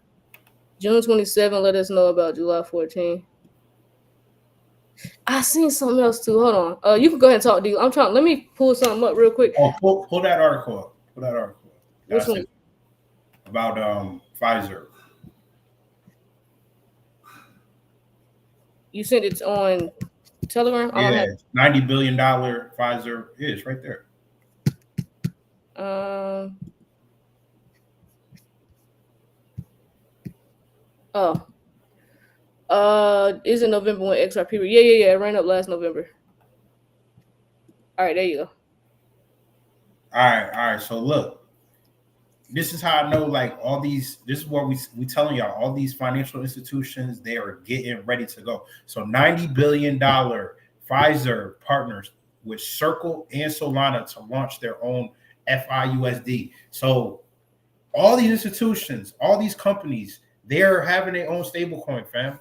June 27, let us know about July 14. I seen something else too. Hold on. You can go ahead and talk, dude. I'm trying. Let me pull something up real quick. Oh, pull that article up. Pull that article up. Which one? About Pfizer. You sent it on Telegram? Yeah, $90 billion Pfizer. Yeah, it's right there. Is it November when XRP? Yeah. It ran up last November. All right, there you go. All right. So look, this is how I know, like, all these. This is what we telling y'all. All these financial institutions, they are getting ready to go. So $90 billion Pfizer partners with Circle and Solana to launch their own FIUSD. So all these institutions, all these companies, they're having their own stablecoin, fam.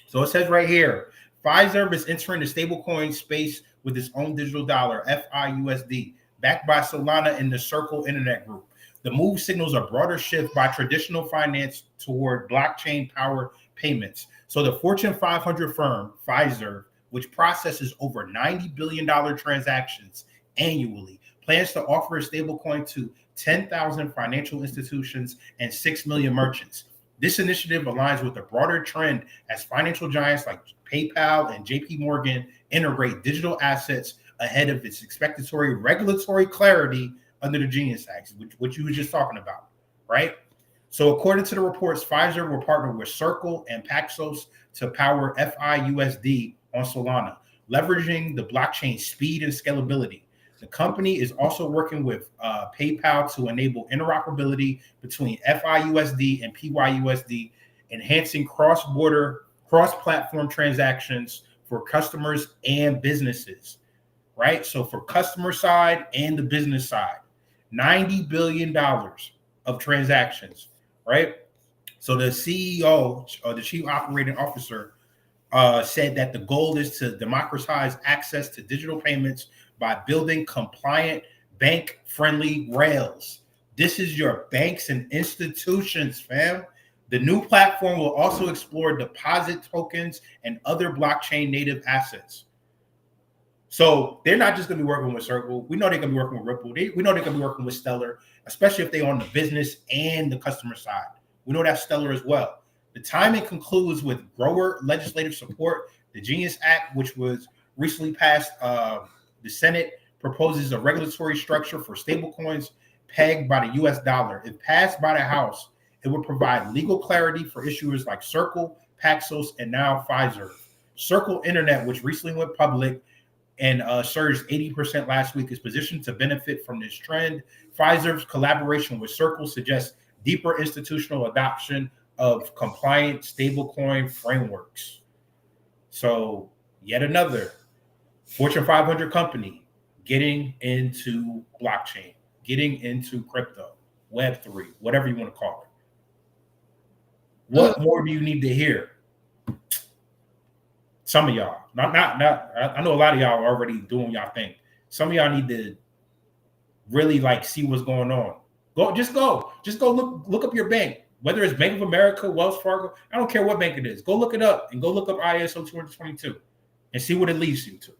So it says right here, Pfizer is entering the stablecoin space with its own digital dollar, FIUSD, backed by Solana and the Circle Internet Group. The move signals a broader shift by traditional finance toward blockchain-powered payments. So the Fortune 500 firm, Pfizer, which processes over $90 billion transactions annually, plans to offer a stablecoin to 10,000 financial institutions and 6 million merchants. This initiative aligns with a broader trend as financial giants like PayPal and JP Morgan integrate digital assets ahead of its expectory regulatory clarity under the Genius Act, which you were just talking about, right? So according to the reports, Pfizer will partner with Circle and Paxos to power FIUSD on Solana, leveraging the blockchain speed and scalability. The company is also working with PayPal to enable interoperability between FIUSD and PYUSD, enhancing cross-border, cross-platform transactions for customers and businesses, right? So for customer side and the business side, $90 billion of transactions, right? So the CEO, or the chief operating officer, said that the goal is to democratize access to digital payments by building compliant, bank-friendly rails. This is your banks and institutions, fam. The new platform will also explore deposit tokens and other blockchain native assets. So they're not just going to be working with Circle. We know they're going to be working with Ripple. We know they're going to be working with Stellar, especially if they're on the business and the customer side. We know that's Stellar as well. The timing concludes with grower legislative support. The Genius Act, which was recently passed, the Senate proposes a regulatory structure for stablecoins pegged by the US dollar. If passed by the House, it would provide legal clarity for issuers like Circle, Paxos, and now Pfizer. Circle Internet, which recently went public and surged 80% last week, is positioned to benefit from this trend. Pfizer's collaboration with Circle suggests deeper institutional adoption of compliant stablecoin frameworks. So, yet another Fortune 500 company getting into blockchain, getting into crypto, Web3, whatever you want to call it. What more do you need to hear? Some of y'all, not. I know a lot of y'all are already doing y'all thing. Some of y'all need to really like see what's going on. Just go look up your bank, whether it's Bank of America, Wells Fargo. I don't care what bank it is. Go look it up and go look up ISO 222 and see what it leads you to.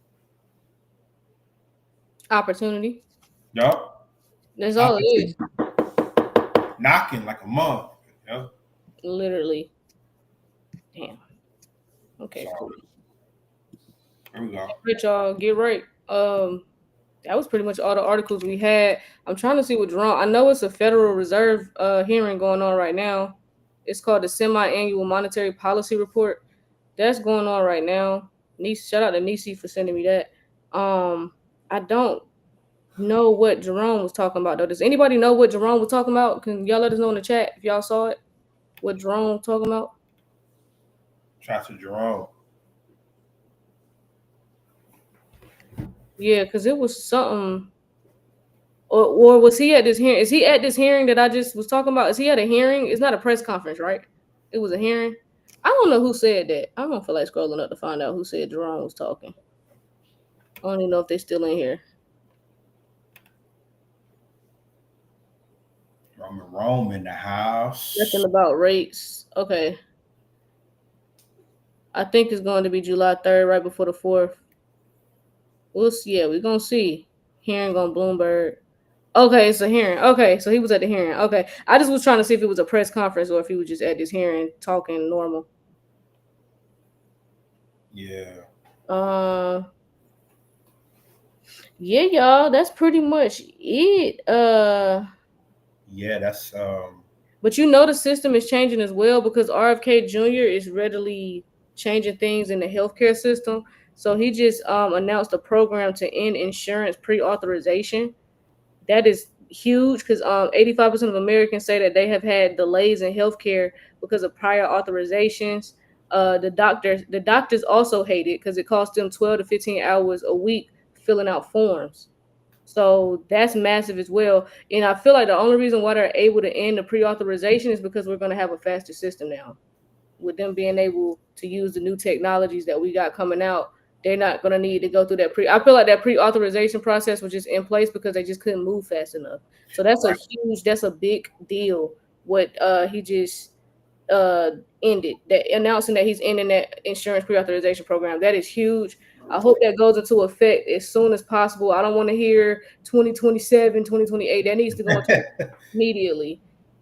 Opportunity. Yup. That's all it is. Knocking like a mug. Yep. Literally. Damn. Okay, cool. There we go. All right, y'all, get right. That was pretty much all the articles we had. I'm trying to see what Jerome. I know it's a Federal Reserve hearing going on right now. It's called the Semi-Annual Monetary Policy Report. That's going on right now. Shout out to Nisi for sending me that. I don't know what Jerome was talking about though. Does anybody know what Jerome was talking about? Can y'all let us know in the chat if y'all saw it? What Jerome was talking about? Shout out to Jerome. Yeah, because it was something. Or was he at this hearing? Is he at this hearing that I just was talking about? Is he at a hearing? It's not a press conference, right? It was a hearing. I don't know who said that. I don't feel like scrolling up to find out who said Jerome was talking. I don't even know if they're still in here. Rome in the house. Nothing about rates. Okay. I think it's going to be July 3rd, right before the 4th. We'll see. Yeah, we're going to see. Hearing on Bloomberg. Okay, it's a hearing. Okay, so he was at the hearing. Okay. I just was trying to see if it was a press conference or if he was just at this hearing talking normal. Yeah. Yeah, y'all, that's pretty much it. Yeah, that's But you know the system is changing as well because RFK Jr. is readily changing things in the healthcare system. So he just announced a program to end insurance pre-authorization. That is huge because 85% of Americans say that they have had delays in healthcare because of prior authorizations. The doctors also hate it because it costs them 12 to 15 hours a week filling out forms. So that's massive as well. And I feel like the only reason why they're able to end the pre-authorization is because we're going to have a faster system now. With them being able to use the new technologies that we got coming out, they're not going to need to go through that I feel like that pre-authorization process was just in place because they just couldn't move fast enough. So that's that's a big deal. What he just ended, that announcing that he's ending that insurance pre-authorization program. That is huge. I hope that goes into effect as soon as possible. I don't want to hear 2027, 2028. That needs to go into immediately.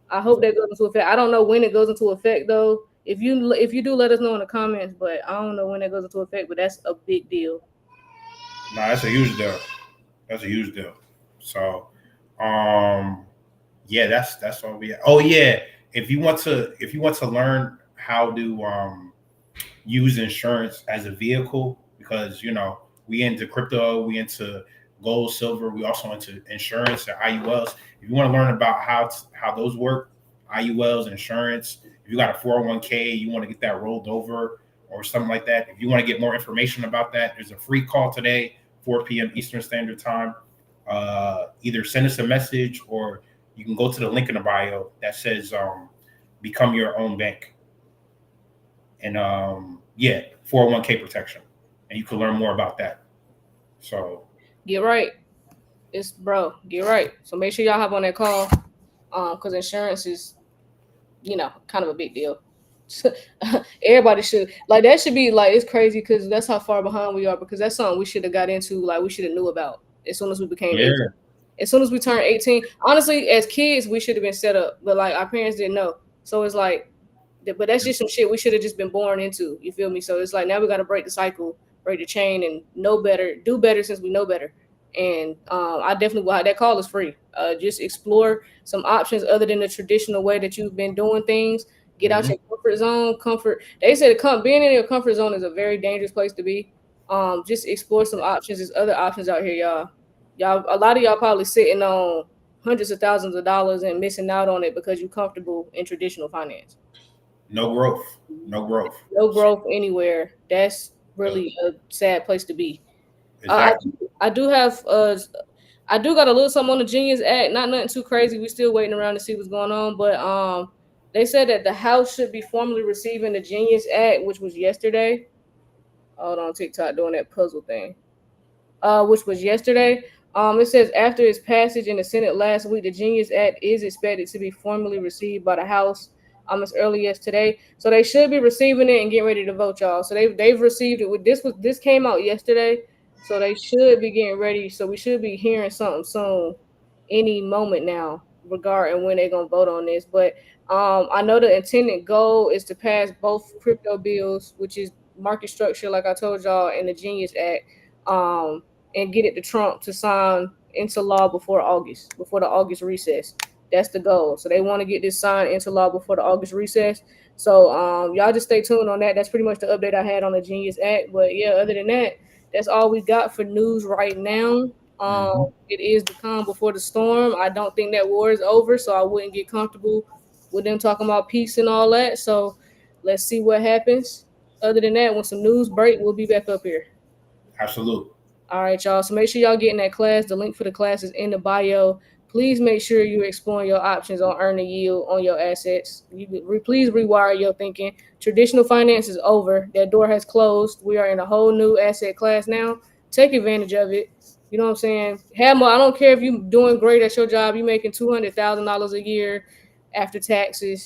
I hope that goes into effect. I don't know when it goes into effect though. If you do, let us know in the comments. But I don't know when that goes into effect. But that's a big deal. Nah, that's a huge deal. That's a huge deal. So, yeah, that's all we have. Oh yeah, if you want to learn how to use insurance as a vehicle, because we into crypto, we into gold, silver, we also into insurance and IULs. If you want to learn about how those work, IULs, insurance, if you got a 401k, you want to get that rolled over or something like that. If you want to get more information about that, there's a free call today, 4 p.m. Eastern Standard Time. Either send us a message or you can go to the link in the bio that says become your own bank. And 401k protection. And you can learn more about that. So get right. Get right. So make sure y'all hop on that call. Because insurance is kind of a big deal. Everybody should like that should be like it's crazy because that's how far behind we are because that's something we should have got into like we should have knew about as soon as we became 18. Yeah. As soon as we turned 18, honestly, as kids we should have been set up, but like our parents didn't know. So it's like but that's just some shit we should have just been born into. You feel me? So it's like now we got to break the cycle, break the chain, and know better, do better since we know better. And I definitely will. That call is free. Just explore some options other than the traditional way that you've been doing things. Get out Hmm. your comfort zone. Comfort. They said being in your comfort zone is a very dangerous place to be. Just explore some options. There's other options out here, y'all. Y'all, a lot of y'all probably sitting on hundreds of thousands of dollars and missing out on it because you're comfortable in traditional finance. No growth. No growth. No growth anywhere. That's Uh, really a sad place to be. Uh, exactly. I do have I do got a little something on the Genius Act. Not nothing too crazy. We still waiting around to see what's going on. But they said that the House should be formally receiving the Genius Act, which was yesterday. Hold on, TikTok doing that puzzle thing. Which was yesterday. It says after its passage in the Senate last week, the Genius Act is expected to be formally received by the House as early as today. So they should be receiving it and getting ready to vote, y'all. So they've received it. With this came out yesterday, so they should be getting ready. So we should be hearing something soon, any moment now, regarding when they're gonna vote on this. But I know the intended goal is to pass both crypto bills, which is market structure, like I told y'all, and the Genius Act. And get it to Trump to sign into law before the August recess. That's the goal. So they want to get this signed into law before the August recess. So y'all just stay tuned on that. That's pretty much the update I had on the Genius Act. But yeah, other than that, that's all we got for news right now. Hmm. It is the calm before the storm. I don't think that war is over, so I wouldn't get comfortable with them talking about peace and all that. So let's see what happens. Other than that, when some news break, we'll be back up here. Absolutely. All right, y'all. So make sure y'all get in that class. The link for the class is in the bio. Please make sure you're exploring your options on earning yield on your assets. Please rewire your thinking. Traditional finance is over. That door has closed. We are in a whole new asset class now. Take advantage of it. You know what I'm saying? Have more. I don't care if you're doing great at your job. You're making $200,000 a year after taxes.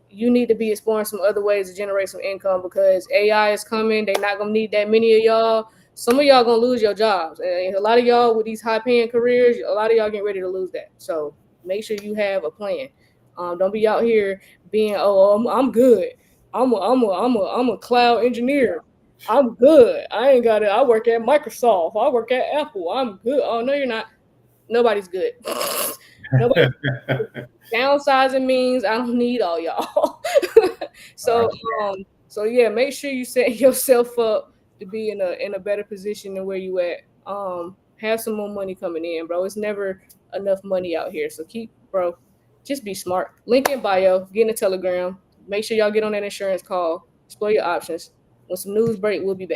You need to be exploring some other ways to generate some income because AI is coming. They're not gonna need that many of y'all. Some of y'all gonna lose your jobs, and a lot of y'all with these high paying careers, a lot of y'all getting ready to lose that. So make sure you have a plan. Don't be out here being I'm good. I'm a cloud engineer. I'm good. I ain't got it. I work at Microsoft. I work at Apple. I'm good. Oh no, you're not. Nobody's good. Nobody. Downsizing means I don't need all y'all. so so yeah, make sure you set yourself up to be in a better position than where you at. Have some more money coming in, bro. It's never enough money out here. So just be smart. Link in bio, get in the telegram. Make sure y'all get on that insurance call, explore your options. When some news break, we'll be back.